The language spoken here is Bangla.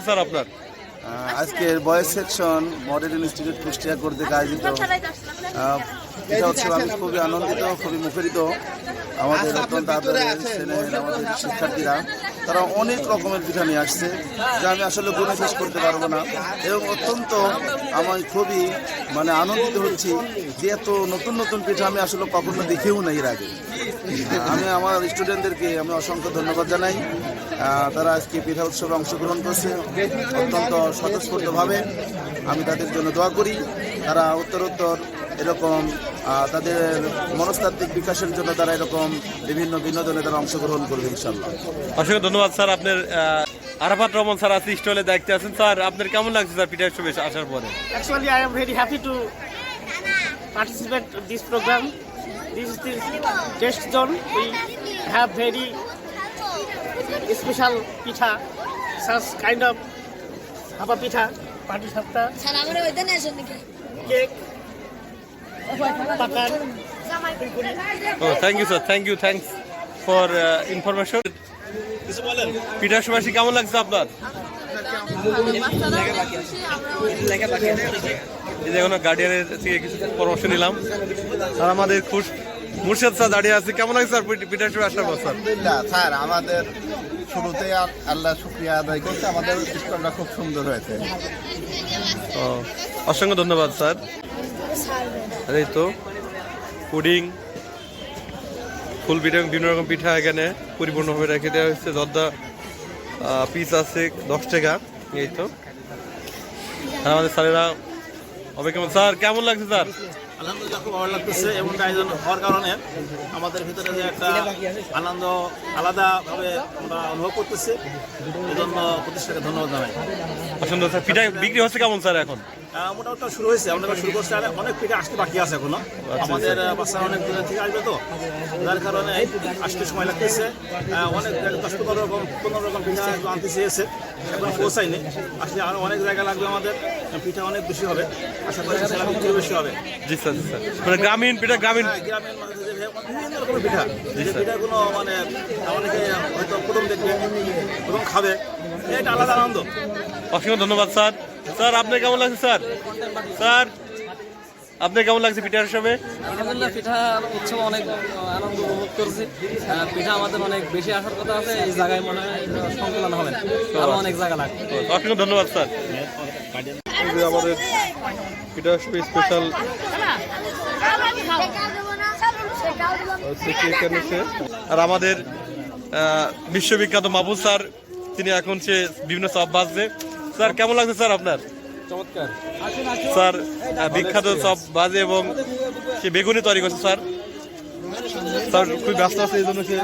স্যার আপনার? আজকের boys section model institute Kushtia কর্তৃক আয়োজিত পিঠা উৎসব আমি খুবই আনন্দিত, খুবই মুখরিত। আমাদের অত্যন্ত আদরের স্নেহের আমাদের শিক্ষার্থীরা তারা অনেক রকমের পিঠা নিয়ে আসছে, যা আমি আসলে গুণে শেষ করতে পারবো না। এবং অত্যন্ত আমি খুবই আনন্দিত হচ্ছি যে এত নতুন নতুন পিঠা আমি আসলে কখনো দেখেও নাই এর আগে। আমি আমার স্টুডেন্টদেরকে আমি অসংখ্য ধন্যবাদ জানাই। তারা আজকে পিঠা উৎসবে অংশগ্রহণ করছে অত্যন্ত স্বতঃস্ফূর্তভাবে। আমি তাদের জন্য দোয়া করি তারা উত্তরোত্তর এরকম তাদের মনস্তাত্ত্বিক বিকাশের জন্য তারা এরকম বিভিন্ন বিনোদনে তারা অংশগ্রহণ করবে ইনশাআল্লাহ। অসংখ্য ধন্যবাদ স্যার। আপনার আরাফাত রহমান স্যার আছে স্টলে দায়িত্বে আছেন। স্যার আপনার কেমন লাগছে স্যার পিঠা উৎসবে আসার পরে? Actually, I am very happy to participate in this program. This is the test zone. We have very special pitha, such kind of haba pitha, party sapta, cake, pakan. Oh, thank you sir. Thanks for information. পিঠা সমাসী কেমন লাগছে আপনার? এখন গার্ডিয়ানের থেকে কিছু পরামর্শ নিলাম। আর আমাদের মুর্শেদ স্যার দাঁড়িয়ে আছে। কেমন লাগছে স্যার পিঠা সমাসী আসার পর? স্যার স্যার আমাদের শুরুতে আল্লাহ শুকরিয়া আদায় করতে আমাদের সিস্টেমটা খুব সুন্দর হয়েছে। অসংখ্য ধন্যবাদ স্যার। এই তো পুডিং, ফুল পিঠা এবং বিভিন্ন রকম পিঠা এখানে পরিপূর্ণভাবে রেখে দেওয়া হয়েছে। জর্দা পিস আছে 10 টাকা। এই তো আমাদের স্যারেরা কেমন স্যার কেমন লাগছে স্যার? আলহামদুলিল্লাহ খুব ভালো লাগতেছে। এমনটা আয়োজন হওয়ার কারণে আমাদের ভিতরে যে একটা আনন্দ আলাদাভাবে আমরা অনুভব করতেছি, এই জন্য প্রতিষ্ঠাকে ধন্যবাদ জানাই। পছন্দ স্যার। পিঠা বিক্রি হচ্ছে কেমন স্যার এখন? মোটামুটি শুরু হয়েছে, আমরা শুরু করছি, আর অনেক পিঠা আসতে বাকি আছে এখনো। আমাদের বাচ্চারা অনেক দূরের থেকে আসবে তো, যার কারণে আসতে সময় লাগতেছে। অনেক 10-15 রকম পিঠা আনতে চেয়েছে, এখন পৌঁছায়নি। আসলে আরও অনেক জায়গা লাগবে, আমাদের পিঠা অনেক বেশি হবে, আশা করি বিক্রি বেশি হবে। জি স্যার। জি স্যার। গ্রামীণ পিঠা গ্রামীণ বিভিন্ন রকমের পিঠা, যে পিঠাগুলো অনেকে হয়তো প্রথম দেখবে, প্রথম খাবে, এটা আলাদা আনন্দ। অসংখ্য ধন্যবাদ স্যার। স্যার আপনার কেমন লাগছে স্যার? স্যার আপনার কেমন লাগছে পিঠা হিসাবে? আলহামদুলিল্লাহ পিঠা উৎসব অনেক আনন্দ উপভোগ করছি। পিঠা আমাদের অনেক বেশি আসার কথা আছে, এই জায়গায় মনে হয় সংকলন হবে, আরো অনেক জায়গা লাগবে। অসংখ্য ধন্যবাদ স্যার। আমাদের পিঠা হিসাবে স্পেশাল আর আমাদের বিশ্ববিখ্যাত মাহবুব স্যার, তিনি এখন সে বিভিন্ন সব বাজছে। স্যার কেমন লাগছে স্যার আপনার? চমৎকার স্যার। বিখ্যাত সব বাজে এবং সে বেগুনি তৈরি করছে স্যার। স্যার খুবই ব্যস্ত আছে, এই জন্য সে